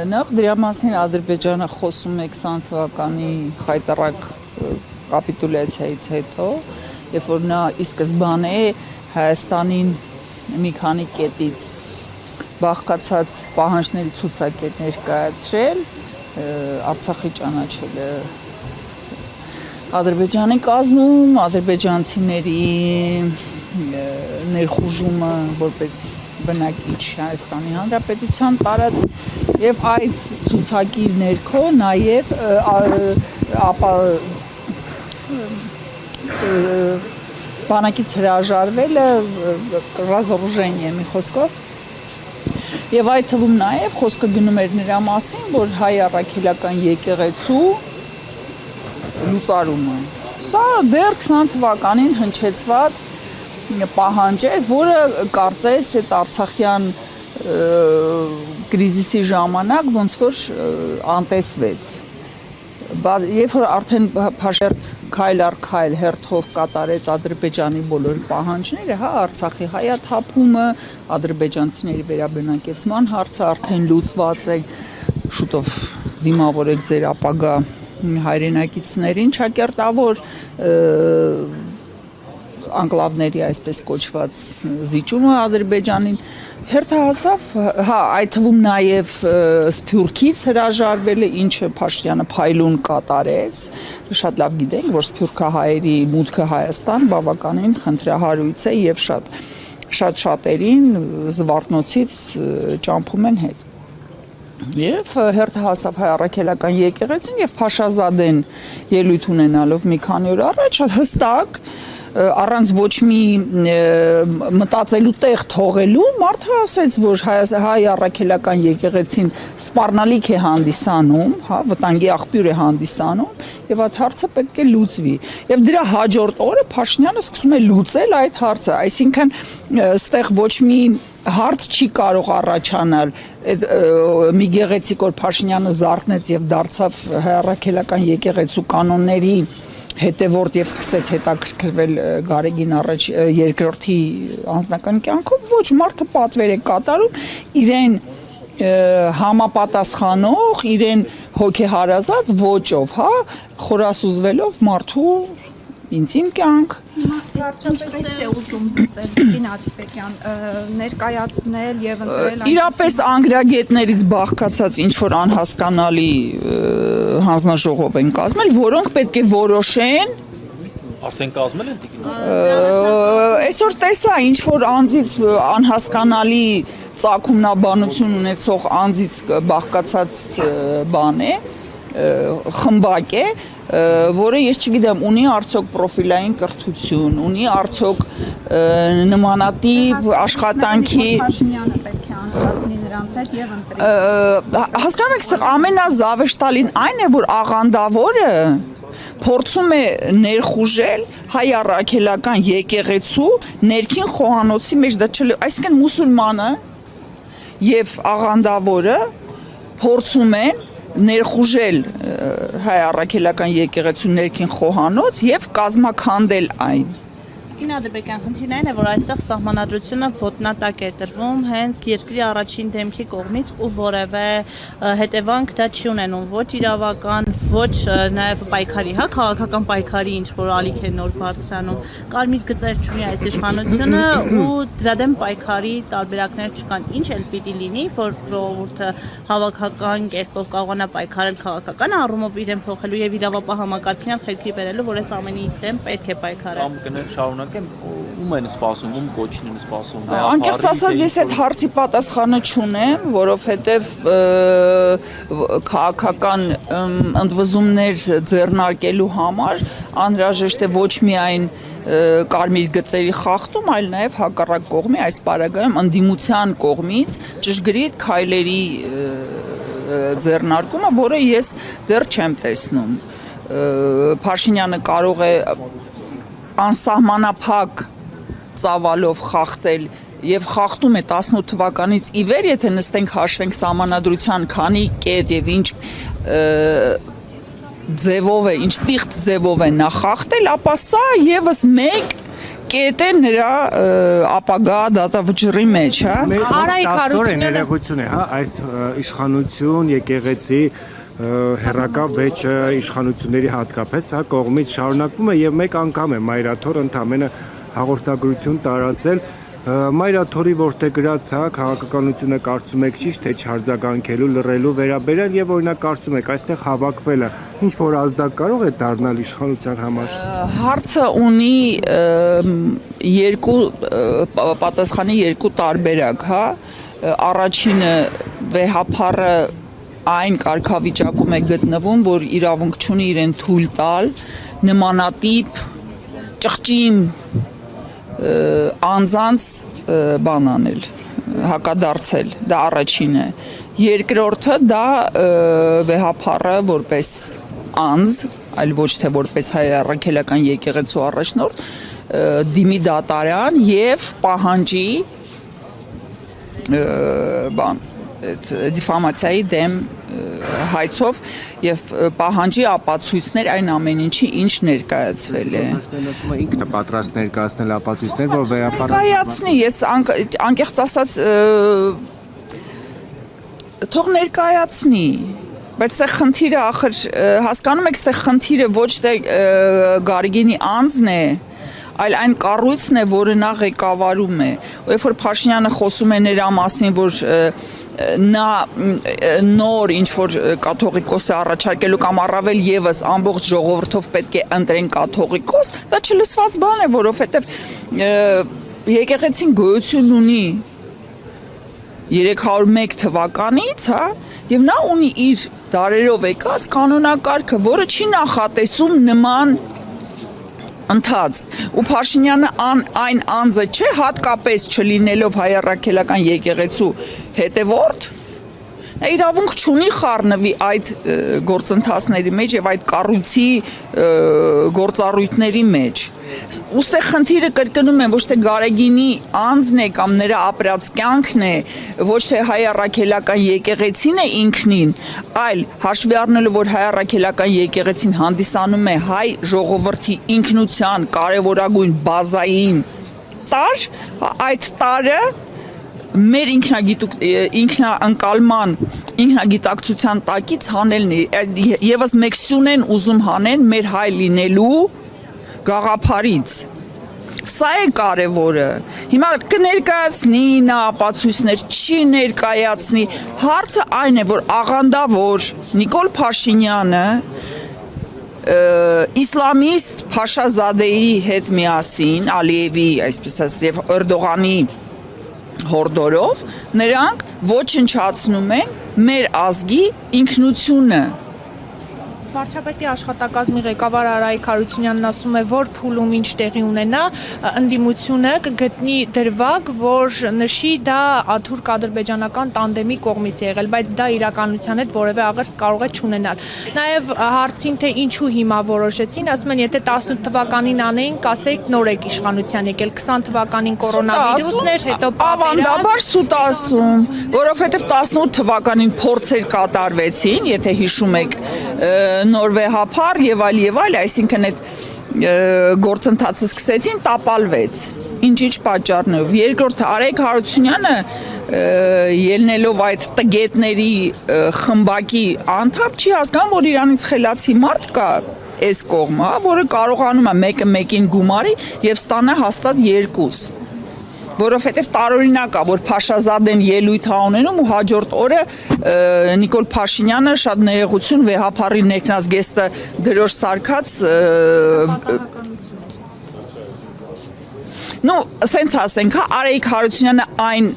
Նախ դրա մասին Ադրբեջանը խոսում է 20 թվականի խայտառակ կապիտուլյացիայից հետո, երբ որ նա ի սկզբանե Հայաստանին մի քանի կետից բաղկացած պահանջների ցուցակետ ներկայացրել, Արցախի ճանաչելը Ադրբեջանի կազմում, ադրբեջանցիների ներխուժումը որպես բնակիչ Հայաստանի Հանրապետության տարած եւ այդ ցուցակի ներքո նաեւ բանակից հրաժարվելը разоружение մի խոսքով եւ այդ թվում նաեւ խոսքը գնում էր նրա մասին, որ հայ առաքելական եկեղեցու լուծարումը սա դեռ 20 թվականին հնչեցված պահանջ է, որը կարծես այդ արցախյան կրիզիսի ժամանակ ոնց որ անտեսվեց։ Երբ որ արդեն Փաշերտ քայլ առ քայլ հերթով կատարեց Ադրբեջանի բոլոր պահանջները, հա, Արցախի հայաթափումը, ադրբեջանցիների վերաբնակեցման հարցը արդեն լուծված է, շուտով դիմավորեք ձեր ապագա հայրենակիցներին, ճակերտավոր անկլավների այսպես կոչված զիջումը Ադրբեջանին հերթահասավ, հա, այդ թվում նաև Սփյուռքից հրաժարվելը, ինչը Փաշինյանը փայլուն կատարեց, շատ լավ գիտենք, որ սփյուռքահայերի մուտքը Հայաստան բավականին խնդրահարույց է եւ շատերին Զվարթնոցից ճամփում են հետ։ Եվ հերթահասավ հայ առաքելական եկեղեցին եւ Փաշազադեն ելույթ ունենալով մի քանի օր առաջ հստակ առանց ոչ մի մտածելու տեղ թողելու մարդը ասեց, որ հայ առաքելական եկեղեցին սպառնալիք է հանդիսանում, հա, վտանգի աղբյուր է հանդիսանում եւ այդ հարցը պետք է լուծվի։ Եվ դրա հաջորդ օրը Փաշինյանը սկսում է լուծել այդ հարցը, այսինքն այստեղ ոչ մի հարց չի կարող առաջանալ մի գեղեցիկ որ Փաշինյանը զարթնեց եւ դարձավ հայ առաքելական եկեղեցու կանոնների հետևորդ եւ սկսեց հետաքրքրվել Գարեգին առաջ երկրորդի անձնական կյանքով, ոչ մարդը պատվեր է կատարում իրեն համապատասխանող, իրեն հոգեհարազատ ոճով, հա, խորասուզվելով մարդու ինձ իմ կյանք Վերջապես է ուզում դուծել Տիկին Աթիպեկյան ներկայացնել եւ ընտրել իրապես անգրագետներից բաղկացած ինչ որ անհասկանալի հանձնաժողով են կազմել, որոնք պետք է որոշեն արդեն կազմել են Տիկին այսօր տեսա ինչ որ անձից անհասկանալի ծագումնաբանություն ունեցող անձից բաղկացած բան է խմբակ է որը ես չգիտեմ ունի արդյոք պրոֆիլային կրթություն, ունի արդյոք նմանատիպ աշխատանքի Փաշինյանը պետք է անցկացնի նրանց հետ եւ ընտրի հասկանաք, սա ամենազավեշտալին այն է, որ աղանդավորը փորձում է ներխուժել հայ առաքելական եկեղեցու ներքին խոհանոցի մեջ դա չէ, այսինքն մուսուլմանը եւ աղանդավորը փորձում են ներխուժել հայ առաքելական եկեղեցու ներքին խոհանոց եւ կազմաքանդել այն Տիկին Աթիպեկյան, խնդիրն այն է, որ այստեղ սահմանադրությունը ոտնատակ է տրվում հենց երկրի առաջին դեմքի կողմից ու որևէ հետևանք դա չի ունենում ոչ իրավական, ոչ նաև պայքարի, հա, քաղաքական պայքարի, ինչ որ ալիք է նոր բարձրանում, կարմիր գծեր չունի այս իշխանությունը ու դրա դեմ պայքարի տարբերակներ չկան։ Ինչ էլ պիտի լինի, որ ժողովուրդը հավաքական կերպով կարողանա պայքարել քաղաքական առումով իրեն փոխելու եւ իրավապահ համակարգին խելքի բերելու, որ այս ամենի դեմ պետք է պայքարել։ Ում են սպասում, ում կոչին են սպասում Անկեղծ ասած ես այդ հարցի պատասխանը չունեմ, որովհետև քաղաքական ընդվզումներ ձեռնարկելու համար անհրաժեշտ է ոչ միայն կարմիր գծերի խախտում, այլ նաև հակառակ կողմի այս պարագայում ընդդիմության կողմից ճշգրիտ քայլերի ձեռնարկումը, որը ես դեռ չեմ տեսնում։ Փաշինյանը կարող է անսահմանափակ ծավալով խախտել եւ խախտում է 18 թվականից ի վեր, եթե նստենք հաշվենք սահմանադրության քանի կետ եւ ինչ ձևով է, ինչ պիղծ ձևով է նա խախտել, ապա սա եւս մեկ կետ է նրա ապագա դատավճռի մեջ, հա։ Արայիկ Հարությունյանը ներողություն է, հա, այս իշխանություն, եկեղեցի հերակա վեճը իշխանությունների հատկապես հա կողմից շարունակվում է եւ մեկ անգամ է Մայրաթոր ընդամենը հաղորդագրություն տարածել Մայրաթորի որտեղ գրած հա քաղաքականությունը կարծում եք ճիշտ թե չարձագանքելու լռելու վերաբերյալ եւ օրինակ կարծում եք այստեղ հավաքվելը ինչ որ ազդակ կարող է դառնալ իշխանության համար Հարցը ունի երկու պատասխանի երկու տարբերակ, հա առաջինը վեհապարը այն կարգավիճակում է գտնվում, որ իրավունք չունի իրեն թույլ տալ նմանատիպ ճղճին անձանց բան անել, հակադարձել, դա առաջինը։ Երկրորդը դա վեհապարը որպես անձ, այլ ոչ թե որպես հայ առաքելական եկեղեցու առաջնորդ, դիմի դատարան եւ պահանջի բան դիֆամացիայի դեմ հայցով եւ պահանջի ապացույցներ այն ամեն ինչի ինչ ներկայացվել է։ Ինքն է պատրաստ ներկայացնել ապացույցներ, որ վեհապարը ներկայացնի, ես անկեղծ ասած թող ներկայացնի, բայց այստեղ խնդիրը ախր հասկանում եք, այստեղ խնդիրը ոչ թե Գարգինի անձն է, այլ այն կառույցն է, որը նա ղեկավարում է։ Երբ որ Փաշինյանը խոսում է նրա մասին, որ նա նոր ինչ որ կաթողիկոս է առաջարկելու կամ առավել եւս ամբողջ ժողովրդով պետք է ընտրեն կաթողիկոս, դա չլսված բան է, որովհետեւ եկեղեցին գոյություն ունի 301 թվականից, հա, եւ նա ունի իր դարերով եկած կանոնակարգը, որը չի նախատեսում նման ընթաց ու Փաշինյանը այն անձը չէ հատկապես չլինելով հայ առաքելական եկեղեցու հետևորդ նա իրավունք չունի խառնվի այդ գործընթացների մեջ եւ այդ կառույցի գործառույթների մեջ ուստի խնդիրը կրկնում եմ ոչ թե Գարեգինի անձն է կամ նրա ապրած կյանքն է ոչ թե հայ առաքելական եկեղեցին է ինքնին այլ հաշվի առնելով որ հայ առաքելական եկեղեցին հանդիսանում է հայ ժողովրդի ինքնության կարևորագույն բազային տար այդ տարը մեր ինքնաընկալման ինքնագիտակցության տակից հանելն է եւս մեկ սյուն են ուզում հանեն մեր հայ լինելու գաղափարից սա է կարևորը հիմա կներկայացնի նա ապացույցներ չի ներկայացնի հարցը այն է որ աղանդավոր Նիկոլ Փաշինյանը իսլամիստ Փաշազադեի հետ միասին Ալիևի այսպես ասած եւ Էրդողանի հորդորով նրանք ոչնչացնում են մեր ազգի ինքնությունը Վարչապետի աշխատակազմի ղեկավար Արայիկ Հարությունյանն ասում է, որ փուլում ինչ տեղի ունենա, ընդդիմությունը կգտնի դրվագ, որ նշի դա թուրք ադրբեջանական տանդեմի կողմից եղել, բայց դա իրականության հետ որևէ աղերս կարող է չունենալ։ Նաև հարցին թե ինչու հիմա որոշեցին, ասում են, եթե 18 թվականին անեին, կասեիք նոր եք իշխանության եկել, 20 թվականին կորոնավիրուսն էր, հետո ավանդաբար սուտ ասում, որովհետև 18 թվականին փորձեր կատարվեցին, եթե հիշում եք նոր վեհապար եւ այլ, այսինքն այդ գործընթացը սկսեցին, տապալվեց։ Ինչ պատճառներով։ Երկրորդը Արայիկ Հարությունյանը ելնելով այդ տգետների խմբակի անդամ չի հասկանում, որ իրանից խելացի մարդ կա այս կողմը, որը կարողանում է մեկը մեկին գումարի եւ ստանա հաստատ երկուս։ Որովհետև տարօրինակ է, որ Փաշազադեն ելույթ է ունենում ու հաջորդ օրը Նիկոլ Փաշինյանը շատ ներողություն վեհապարի ներքնած գեստը դրոշ սարքած նո, սենց ասենք, հա, Արայիկ Հարությունյանը այն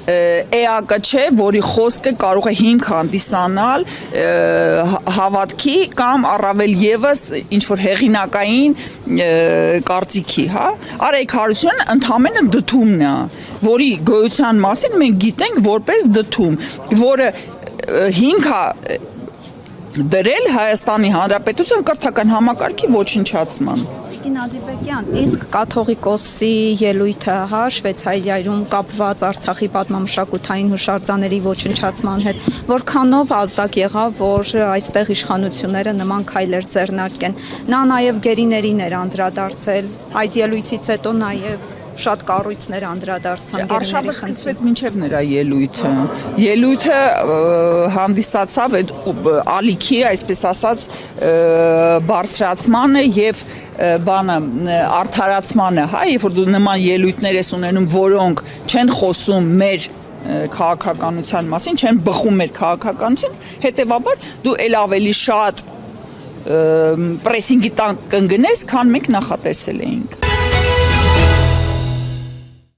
էակը չէ, որի խոսքը կարող է հիմք հանդիսանալ հավատքի կամ առավել եւս ինչ որ հեղինակային կարծիքի, հա։ Արայիկ Հարությունյանը ընդհանրապես դդումն է, որի գոյության մասին մենք գիտենք որպես դդում, որը հիմք է դրել Հայաստանի Հանրապետության կրթական համակարգի ոչնչացման։ Տիկին Ադիբեկյան, իսկ կաթողիկոսի ելույթը, հա, Շվեյցարիայում կապված Արցախի պատմամշակութային հուշարձանների ոչնչացման հետ, որքանով ազդակ եղավ, որ այստեղ իշխանությունները նման քայլեր ձեռնարկեն։ Նա նաև գերիներին էր անդրադարձել, այդ ելույթից հետո նաև շատ կառույցներ անդրադարձան գերիների Արշավը սկսվեց մինչև նրա ելույթը։ Ելույթը հանդիսացավ այդ ալիքի, այսպես ասած, բարձրացմանը եւ բանը արդարացմանը, հա, երբ որ դու նման ելույթներ ես ունենում, որոնք չեն խոսում մեր քաղաքականության մասին, չեն բխում մեր քաղաքականությունից, հետեւաբար դու ել ավելի շատ պրեսինգի տակ կընկնես, քան մենք նախատեսել էինք։